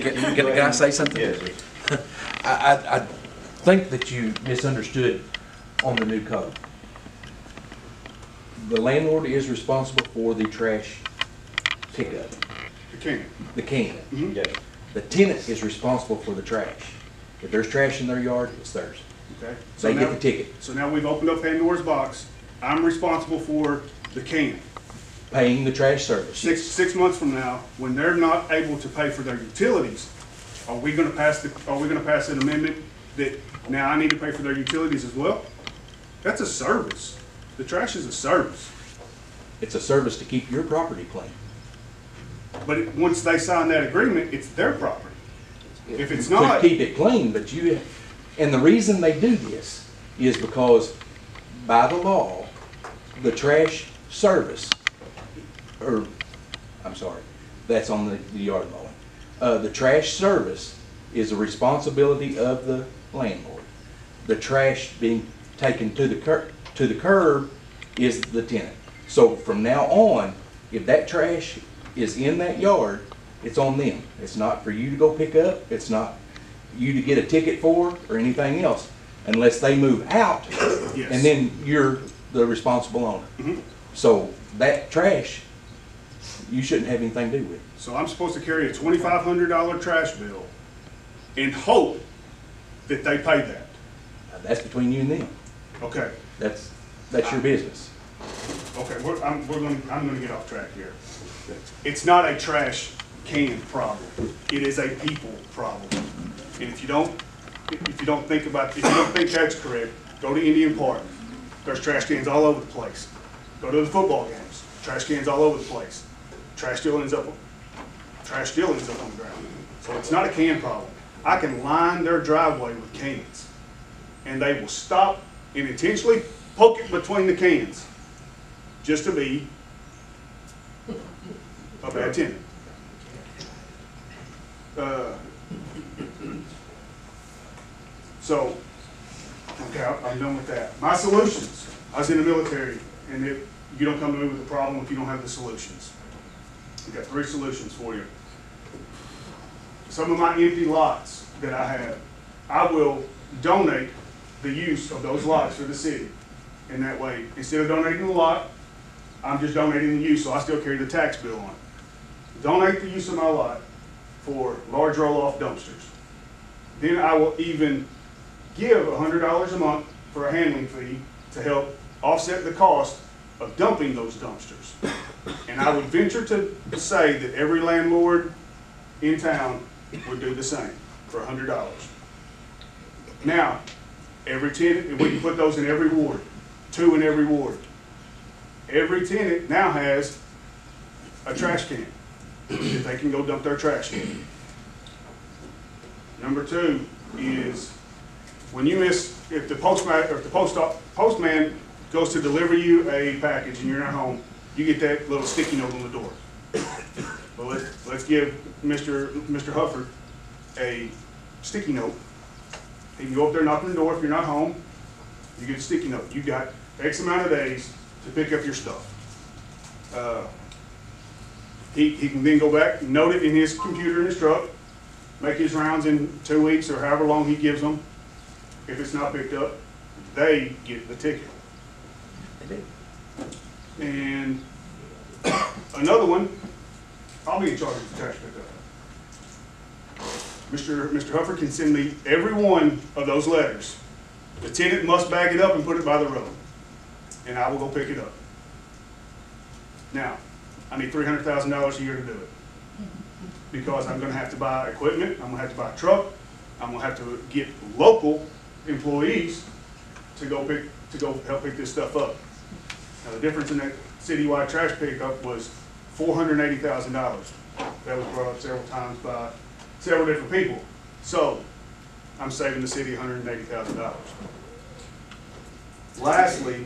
Can I say something? Yes, sir. I think that you misunderstood on the new code. The landlord is responsible for the trash pickup, The can. the can. Yes. The tenant is responsible for the trash. If there's trash in their yard, it's theirs. Okay. They get the ticket, So now we've opened up Pandora's box. I'm responsible for the can. paying the trash service. Six months from now, when they're not able to pay for their utilities, are we gonna pass an amendment that now I need to pay for their utilities as well? That's a service. The trash is a service. It's a service to keep your property clean. But once they sign that agreement, it's their property. If it's To not, keep it clean, but and the reason they do this is because by the law, the trash service, or, I'm sorry, that's on the yard mowing. The trash service is a responsibility of the landlord. The trash being taken to the curb is the tenant. So from now on, if that trash is in that yard, it's on them. It's not for you to go pick up. It's not you to get a ticket for or anything else, unless they move out, Yes. and then you're the responsible owner. Mhm. So that trash, you shouldn't have anything to do with. so I'm supposed to carry a $2,500 trash bill and hope that they pay that. That's between you and them. Okay. That's your business. Okay, I'm gonna get off track here. It's not a trash can problem. It is a people problem. And if you don't think that's correct, go to Indian Park. There's trash cans all over the place. Go to the football games. Trash cans all over the place. Trash still ends up on the ground. So it's not a can problem. I can line their driveway with cans, and they will stop and intentionally poke it between the cans just to be a bad tenant. So, okay, I'm done with that. My solutions. I was in the military, and if you don't come to me with a problem if you don't have the solutions. I've got 3 solutions for you. Some of my empty lots that I have, I will donate the use of those lots to the city. And that way, instead of donating the lot, I'm just donating the use, so I still carry the tax bill on it. Donate the use of my lot for large roll-off dumpsters. Then I will even give $100 a month for a handling fee to help offset the cost of dumping those dumpsters. And I would venture to say that every landlord in town would do the same for $100. Now, every tenant, and we can put those in every ward, 2 in every ward. Every tenant now has a trash can that they can go dump their trash in. Number 2 is when you if the postman goes to deliver you a package and you're not home, you get that little sticky note on the door. Well, let's give Mr. Hufford a sticky note. He can go up there, knock on the door. If you're not home, you get a sticky note. You got X amount of days to pick up your stuff. He can then go back, note it in his computer in his truck, make his rounds in 2 weeks or however long he gives them. If it's not picked up, they get the ticket. And another one, I'll be in charge of the trash pickup. Mr. Hufford can send me every one of those letters. The tenant must bag it up and put it by the road, and I will go pick it up. Now, I need $300,000 a year to do it because I'm going to have to buy equipment, I'm going to have to buy a truck, I'm going to have to get local employees to go help pick this stuff up. Now, the difference in that citywide trash pickup was $480,000. That was brought up several times by several different people. So, I'm saving the city $180,000. Lastly,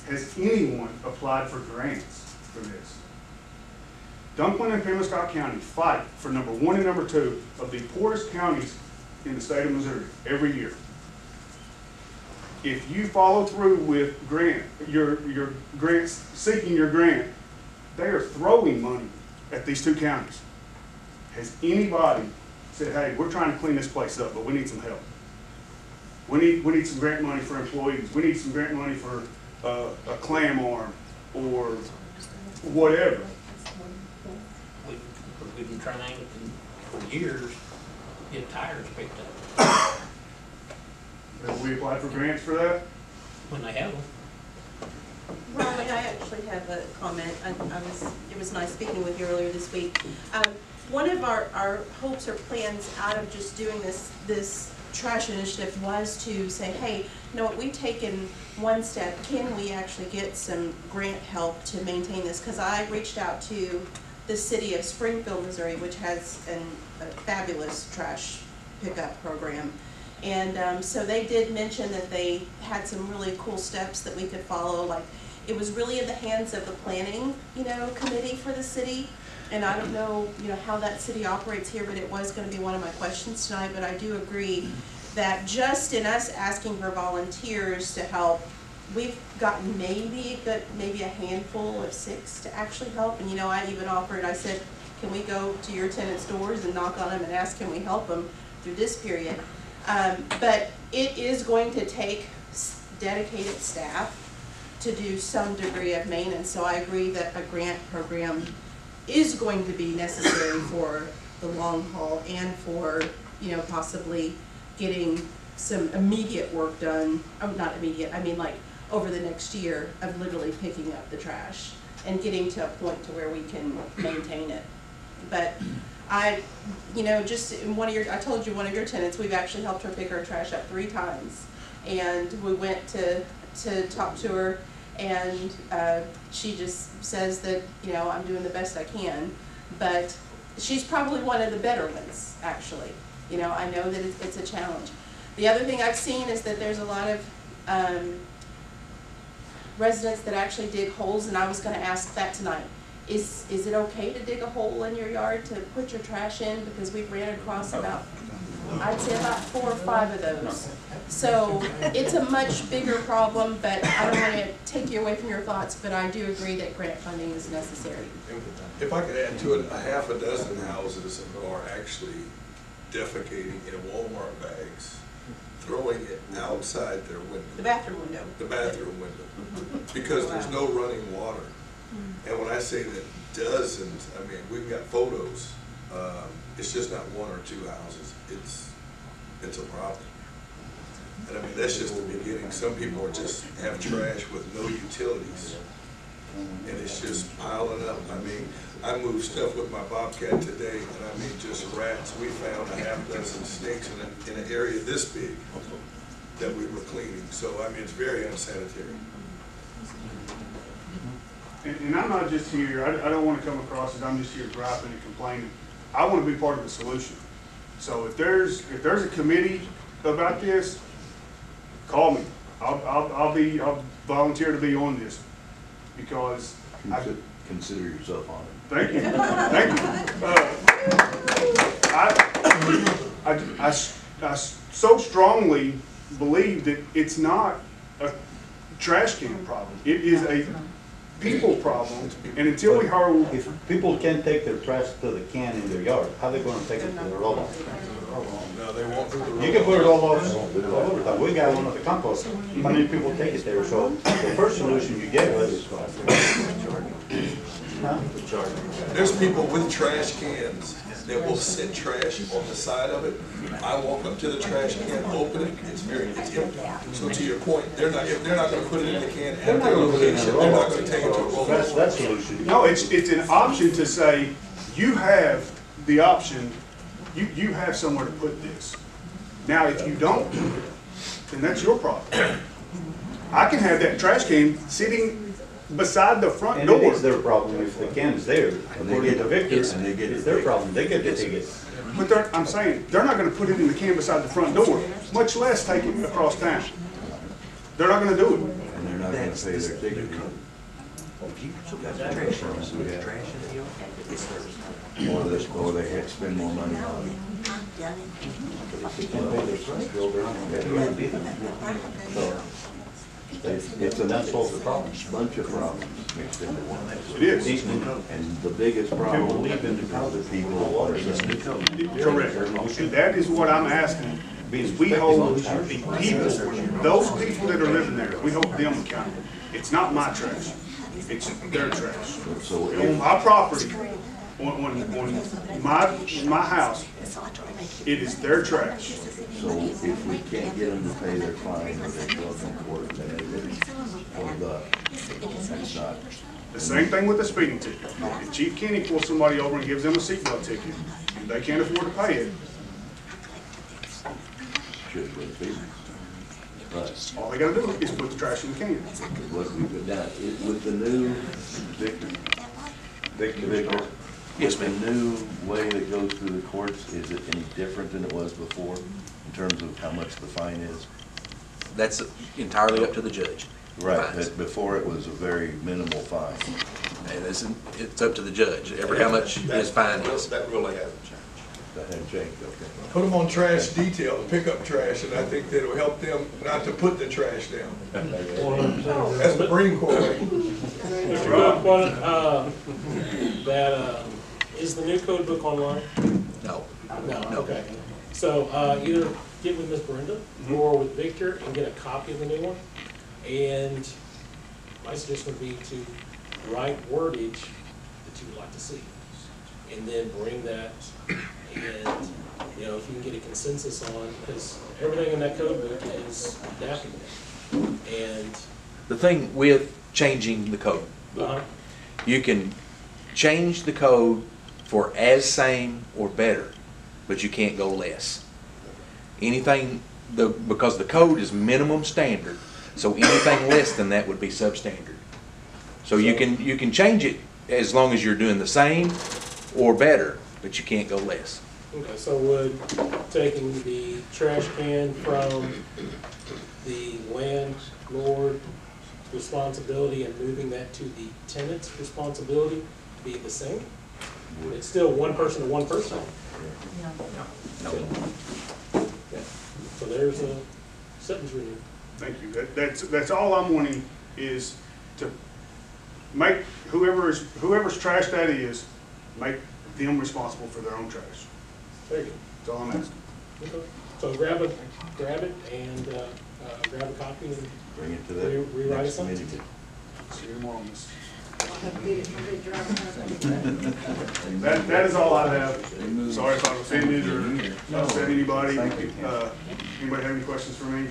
has anyone applied for grants for this? Dunklin and Pembroke County fight for number 1 and number 2 of the poorest counties in the state of Missouri every year. If you follow through with your grants, seeking your grant, they are throwing money at these 2 counties. Has anybody said, hey, we're trying to clean this place up, but we need some help. We need some grant money for employees. We need some grant money for a clam arm or whatever. We've been trying for years to get tires picked up Have we applied for grants for that? when they have them. Riley, I actually have a comment. It was nice speaking with you earlier this week. One of our hopes or plans out of just doing this trash initiative was to say, hey, you know what, we've taken one step. Can we actually get some grant help to maintain this? Because I reached out to the city of Springfield, Missouri, which has a fabulous trash pickup program. And so they did mention that they had some really cool steps that we could follow. Like, it was really in the hands of the planning, committee for the city. And I don't know, how that city operates here, but it was going to be one of my questions tonight. But I do agree that just in us asking for volunteers to help, we've gotten maybe a handful of 6 to actually help. And I even offered, I said, can we go to your tenants' doors and knock on them and ask, can we help them through this period? But it is going to take dedicated staff to do some degree of maintenance. So I agree that a grant program is going to be necessary for the long haul and for, possibly getting some immediate work done. Oh, not immediate, I mean like over the next year of literally picking up the trash and getting to a point to where we can maintain it. But just in I told you one of your tenants, we've actually helped her pick her trash up 3 times. And we went to talk to her, and she just says that, I'm doing the best I can. But she's probably one of the better ones, actually. I know that it's a challenge. The other thing I've seen is that there's a lot of residents that actually dig holes, and I was going to ask that tonight. Is it okay to dig a hole in your yard to put your trash in? Because we've ran across I'd say about 4 or 5 of those. So it's a much bigger problem, but I don't want to take you away from your thoughts, but I do agree that grant funding is necessary. If I could add to it, a half a dozen houses are actually defecating in Walmart bags, throwing it outside their window. The bathroom window. The bathroom window. Because there's no running water. And when I say that dozens, I mean, we've got photos. It's just not 1 or 2 houses. It's a problem. And I mean, that's just the beginning. Some people just have trash with no utilities. And it's just piling up. I mean, I moved stuff with my Bobcat today, and I mean, just rats. We found a half dozen snakes in an area this big that we were cleaning. So, I mean, it's very unsanitary. And I'm not just here, I don't want to come across as I'm just here griping and complaining. I want to be part of the solution. So if there's a committee about this, call me. I'll volunteer to be on this because Consider yourself on it. Thank you, thank you. I so strongly believe that it's not a trash can problem. It is a people problem, and until we hold... If people can't take their trash to the can in their yard, how are they going to take it to their roll-off? No, they won't do the roll. You can put it all over. We got one at the compost. How many people take it there? So the first solution you get was... There's people with trash cans that will sit trash on the side of it. I walk up to the trash can, open it, it's empty. So to your point, if they're not going to put it in the can at their location, they're not going to take it to a roll-off. That's the solution. No, it's an option to say, you have the option, you have somewhere to put this. Now, if you don't, then that's your problem. I can have that trash can sitting beside the front door. And it is their problem if the can is there. According to Victor, it's their problem. They get the ticket. But I'm saying, they're not going to put it in the can beside the front door, much less take it across town. They're not going to do it. And they're not going to pay their ticket. Or they have to spend more money on it. If they can't pay their trash bill, they're not going to pay it either. So It's an unsolved problem, bunch of problems mixed into one. It is. And the biggest problem is the people of water system. Correct. And that is what I'm asking, is we hold the people, those people that are living there, we hold them accountable. It's not my trash, it's their trash. So On my property, on my house, it is their trash. So if we can't get them to pay their fine or they go up in court, then it's for that's not. The same thing with the speeding ticket. If Chief Kenny pulls somebody over and gives them a seatbelt ticket, and they can't afford to pay it, Should be. But all they gotta do is put the trash in the can. what we put down, with the new Victor, Yes, with the new way that goes through the courts, is it any different than it was before in terms of how much the fine is? That's entirely up to the judge. Right, Fines. but before it was a very minimal fine. And it's up to the judge, how much his fine is. That really hasn't changed. That had changed, okay. Put them on trash detail, to pick up trash, and I think that'll help them not to put the trash down. That's the Marine Corps way. Mr. Cook, is the new code book online? No. No, okay. So, either get with Ms. Brenda or with Victor and get a copy of the new one. And my suggestion would be to write wordage that you would like to see. And then bring that, and, you know, if you can get a consensus on, because everything in that code book is adapted. And, The thing with changing the code, you can change the code for as same or better, but you can't go less. Anything, because the code is minimum standard, so anything less than that would be substandard. So you can change it as long as you're doing the same or better, but you can't go less. okay, so would taking the trash can from the landlord responsibility and moving that to the tenant's responsibility be the same? It's still one person to one person. No. Okay. So there's a sentence reading. Thank you. That's all I'm wanting, is to make whoever's trash that is, make them responsible for their own trash. There you go. That's all I'm asking. Okay. So grab it and grab a copy and Bring it to the Rewrite next something? meeting. See you tomorrow on this. That is all I have. Sorry if I've offended or upset anybody. Anybody have any questions for me?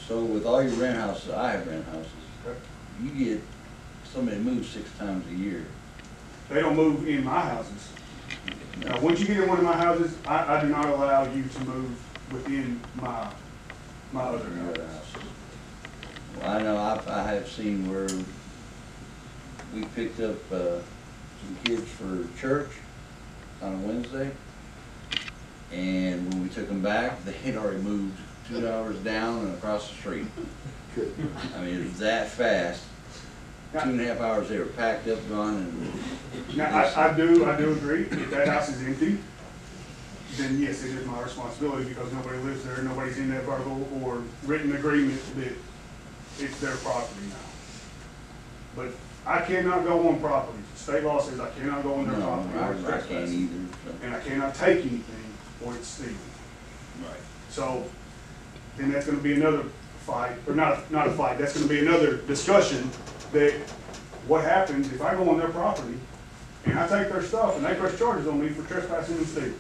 So with all your rent houses, I have rent houses, you get, somebody moves 6 times a year. They don't move in my houses. Now, once you get in one of my houses, I do not allow you to move within my other houses. Well, I know I have seen where we picked up some kids for church on a Wednesday, and when we took them back, they had already moved 2 hours down and across the street. I mean, it was that fast. 2.5 hours, they were packed up, gone, and. Now, I do agree, if that house is empty, then yes, it is my responsibility, because nobody lives there, nobody's in that verbal or written agreement that it's their property now. But I cannot go on property. State law says I cannot go on their property. No, I can't either. And I cannot take anything or it's stealing. Right. So, then that's gonna be another fight, or not a fight, that's gonna be another discussion, that what happens if I go on their property and I take their stuff and they press charges on me for trespassing and stealing?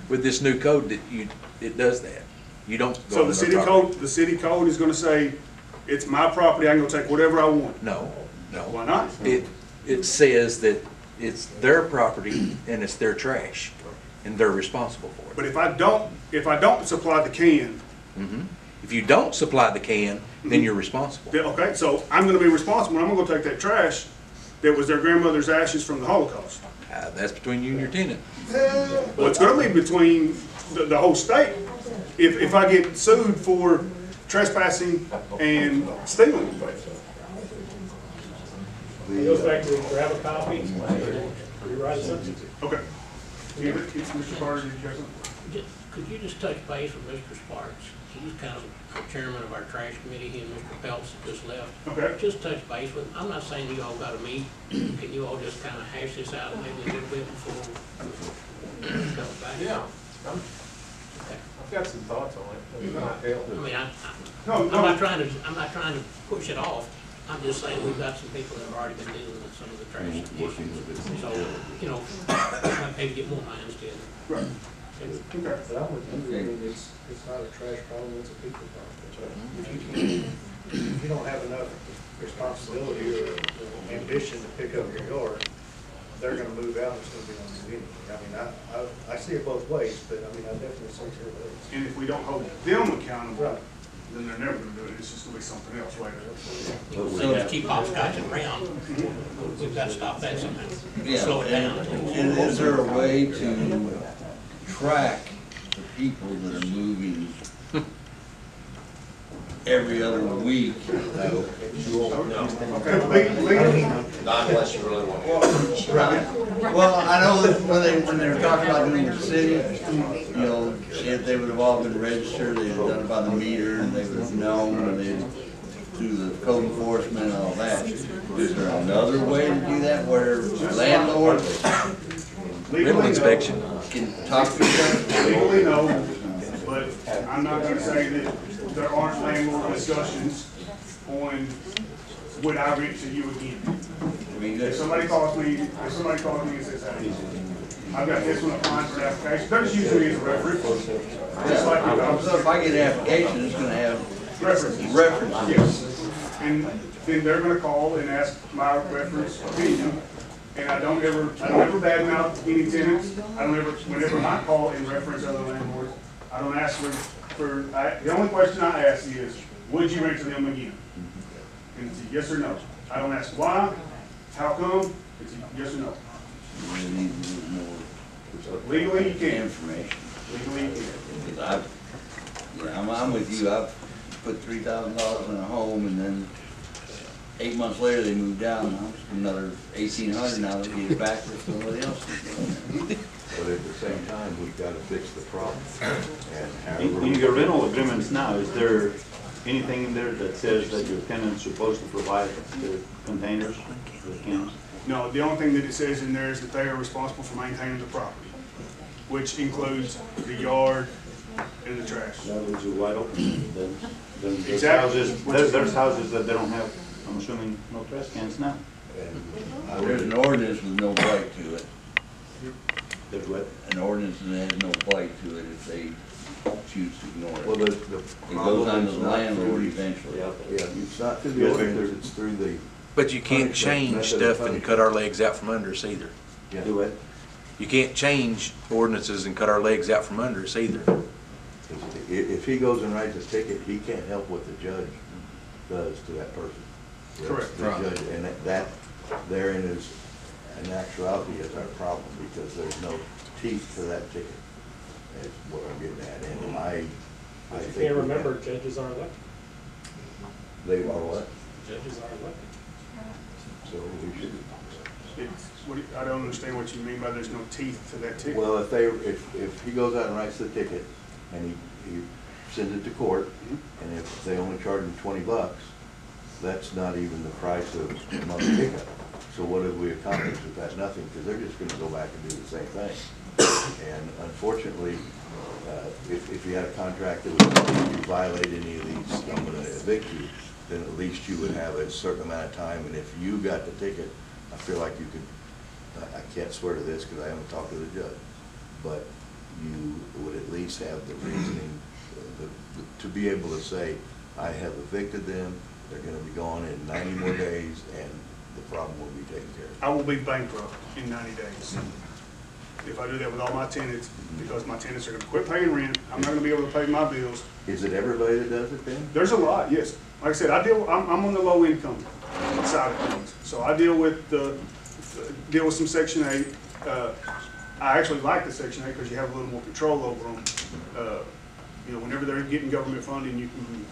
With this new code, it does that. You don't go So on the their city property. code, is gonna say, it's my property, I can go take whatever I want. No. Why not? It says that it's their property and it's their trash, and they're responsible for it. But if I don't supply the can, If you don't supply the can, then you're responsible. then, okay, so I'm gonna be responsible, and I'm gonna go take that trash that was their grandmother's ashes from the Holocaust. That's between you and your tenant. Well, it's gonna be between the whole state. If I get sued for trespassing and stealing. It goes back to grab a copy, rewrite something. Okay. Mr. Carter, did you have something? Could you just touch base with Mr. Sparks? He's kind of the chairman of our trash committee, he and Mr. Peltz just left. Okay. Just touch base with him. I'm not saying you all gotta meet. Can you all just kind of hash this out maybe a little bit before it comes back? Yeah, Okay. I've got some thoughts on it. It might help. I mean, No, I'm not trying to push it off. I'm just saying we've got some people that have already been dealing with some of the trash Working issues. with it. So, you know, maybe get more minds together. Right. Okay. Okay. But I'm with you, I mean, it's not a trash problem, it's a people problem. If you don't have enough responsibility or ambition to pick up your yard, they're gonna move out, it's gonna be on you anyway. I mean, I see it both ways, but I mean, I definitely see it both ways. And if we don't hold them accountable, Right. then they're never gonna do it, it's just gonna be something else later. But we So to have- keep hopscotching around, we've got to stop that somehow. Yeah, Slow it down. and is there a way to track the people that are moving every other week? Okay, legally, Not unless you really want to. Well, I know that when they were talking about doing the city, you know, if they would have all been registered, they'd have done it by the meter, and they would have known, and they'd through the code enforcement and all that. Is there another way to do that where landlords legally, inspection. no. can talk to each other? Legally, no, but I'm not gonna say that there aren't landlord discussions on would I rent to you again. I mean, If that's- somebody calls me and says, hey, I've got this one applying for an application, they're just using me as a reference. Just like So if I get an application, it's gonna have references. references. Yes. And then they're gonna call and ask my reference opinion. And I don't ever badmouth any tenants. Whenever I call and reference other landlords, I don't ask the only question I ask is, would you rent to them again? And it's a yes or no. I don't ask why, how come, it's a yes or no. We need a little more Legally, you can. information. Legally, you can. Because I'm with you, I've put $3,000 in a home, and then 8 months later, they moved down, and I'm just another $1,800 now to get it back to somebody else. But at the same time, we've got to fix the problem. And In however, your rental agreements now, is there anything in there that says that your tenant's supposed to provide the containers, the cans? No, the only thing that it says in there is that they are responsible for maintaining the property, which includes the yard and the trash. That leaves it wide open. Then there's Exactly. there's houses that they don't have, I'm assuming, no trash cans now. There's an ordinance with no blight to it, There's what? an ordinance that has no blight to it if they choose to ignore well, it. the It problem goes on to is the not landlord through, eventually. Yeah. it's not through the ordinance, it's through the. But you can't punishment, change method of stuff and punishment. cut our legs out from under us either. Yeah. Do it. You can't change ordinances and cut our legs out from under us either. If he goes and writes a ticket, he can't help what the judge does to that person. That's Correct. the judge, and that therein is, in actuality, is our problem, because there's no teeth to that ticket. That's what I'm getting at, and I But you think. can't remember, judges are elected. They are what? Judges are elected. So we should, I don't understand what you mean by there's no teeth to that ticket. well, if he goes out and writes the ticket, and he sends it to court, and if they only charge him $20, that's not even the price of a month's pickup. So what have we accomplished with that? Nothing, because they're just gonna go back and do the same thing. And unfortunately, if you had a contract that was, if you violate any of these, I'm gonna evict you, then at least you would have a certain amount of time, and if you got the ticket, I feel like you could, I can't swear to this because I haven't talked to the judge, but you would at least have the reasoning to be able to say, I have evicted them, they're gonna be gone in 90 more days, and the problem will be taken care of. I will be bankrupt in 90 days. If I do that with all my tenants, because my tenants are gonna quit paying rent, I'm not gonna be able to pay my bills. Is it everybody that does it then? There's a lot, yes. Like I said, I'm on the low income side of things. So I deal with some Section 8. I actually like the Section 8 because you have a little more control over them. You know, whenever they're getting government funding, you can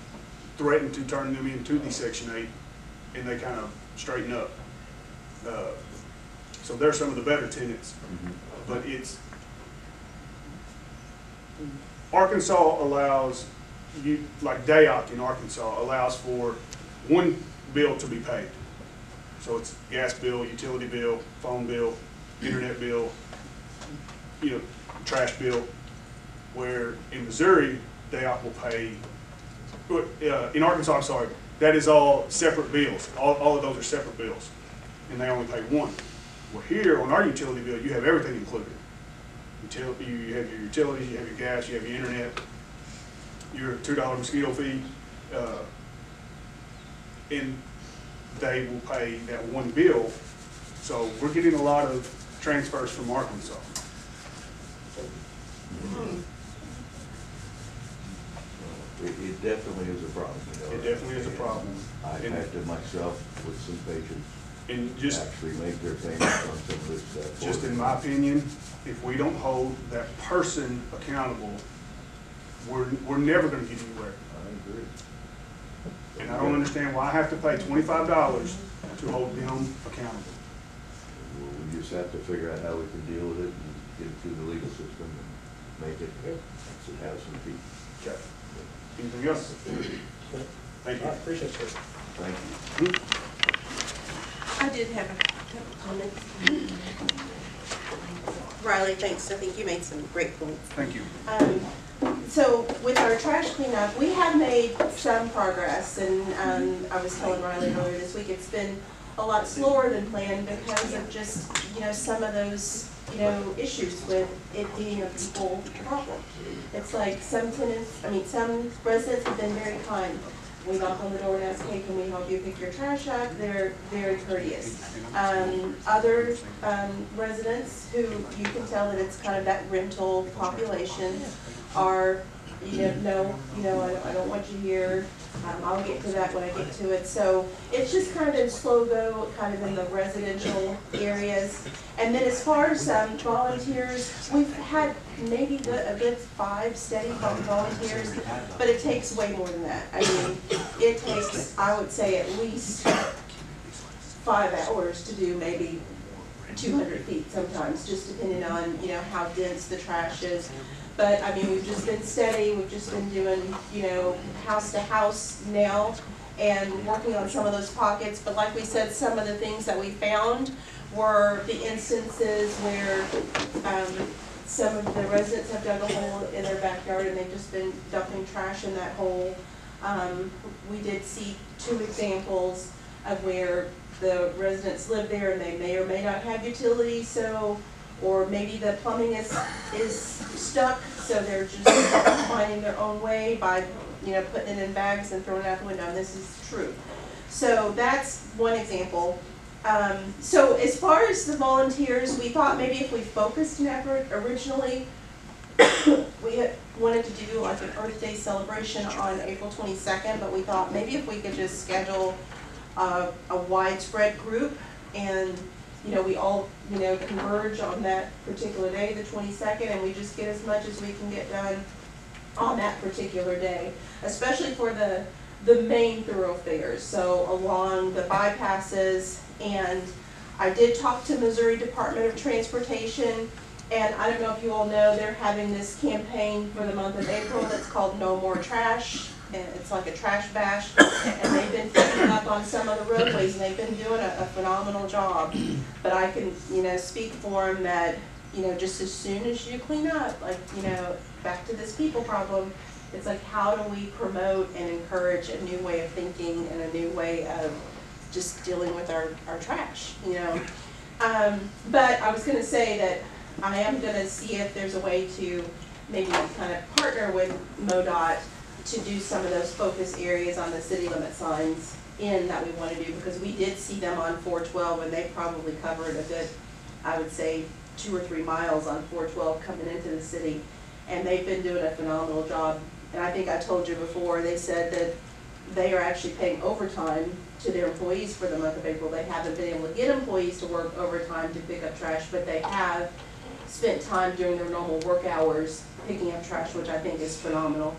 threaten to turn them into the Section 8, and they kind of straighten up. So they're some of the better tenants, but Arkansas allows, you, like DAOC in Arkansas allows for one bill to be paid. So it's gas bill, utility bill, phone bill, internet bill, you know, trash bill. Where in Missouri, DAOC will pay, in Arkansas, I'm sorry, that is all separate bills. All of those are separate bills, and they only pay one. Well, here on our utility bill, you have everything included. You have your utilities, you have your gas, you have your internet, your $2 mosquito fee, and they will pay that one bill. So we're getting a lot of transfers from Arkansas. It definitely is a problem, you know. It definitely is a problem. I've had to myself, with some patients, And just, actually make their payments on some of this stuff. just in my opinion, if we don't hold that person accountable, we're never gonna get anywhere. I agree. And I don't understand why I have to pay $25 to hold them accountable. We just have to figure out how we can deal with it and get it through the legal system and make it, so it has some feet. Okay. Anything else? Thank you. I appreciate it, sir. Thank you. I did have a couple comments. Riley, thanks. I think you made some great points. Thank you. So with our trash cleanup, we have made some progress, and I was telling Riley earlier this week, it's been a lot slower than planned because of just, you know, some of those, you know, issues with it being a people problem. It's like some residents have been very kind. We knock on the door and ask, hey, can we help you pick your trash up? They're very courteous. Other residents who you can tell that it's kind of that rental population are, no, I don't want you here. I'll get to that when I get to it. So it's just kind of slow go, kind of in the residential areas. And then as far as volunteers, we've had maybe a good 5 steady volunteers, but it takes way more than that. I mean, it takes, I would say, at least 5 hours to do maybe 200 feet sometimes, just depending on, how dense the trash is. But, I mean, we've just been steady, we've just been doing, house to house now and working on some of those pockets. But like we said, some of the things that we found were the instances where some of the residents have dug a hole in their backyard and they've just been dumping trash in that hole. We did see 2 examples of where the residents live there and they may or may not have utilities, or maybe the plumbing is stuck, so they're just finding their own way by, putting it in bags and throwing it out the window, and this is true. So that's one example. So as far as the volunteers, we thought maybe if we focused an effort originally, we had wanted to do like an Earth Day celebration on April 22nd, but we thought maybe if we could just schedule a widespread group and we all, converge on that particular day, the 22nd, and we just get as much as we can get done on that particular day, especially for the main thoroughfares, so along the bypasses. And I did talk to Missouri Department of Transportation, and I don't know if you all know, they're having this campaign for the month of April that's called No More Trash. And it's like a trash bash, and they've been picking up on some of the roadways, and they've been doing a phenomenal job. But I can, speak for them that, just as soon as you clean up, like, back to this people problem, it's like, how do we promote and encourage a new way of thinking and a new way of just dealing with our trash, But I was gonna say that I am gonna see if there's a way to maybe kind of partner with MoDOT to do some of those focus areas on the city limit signs that we want to do, because we did see them on 412 and they probably covered a good, I would say, 2 or 3 miles on 412 coming into the city, and they've been doing a phenomenal job. And I think I told you before, they said that they are actually paying overtime to their employees for the month of April. They haven't been able to get employees to work overtime to pick up trash, but they have spent time during their normal work hours picking up trash, which I think is phenomenal.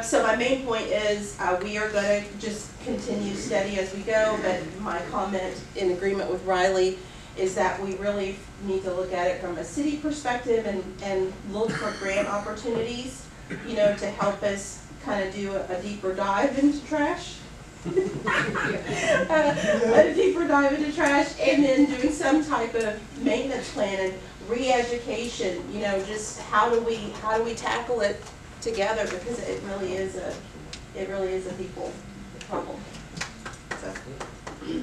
So my main point is we are going to just continue steady as we go, but my comment in agreement with Riley is that we really need to look at it from a city perspective and look for grant opportunities, you know, to help us kind of do a deeper dive into trash. A deeper dive into trash, and then doing some type of maintenance plan and re-education, you know, just how do we tackle it together, because it really is a people problem. So,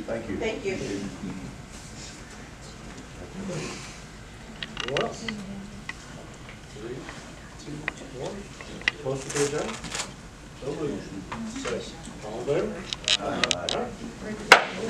Thank you. thank you. Anyone else? 3, 2, 1. Motion to adjourn? So moved. Second. All in favor? Aye.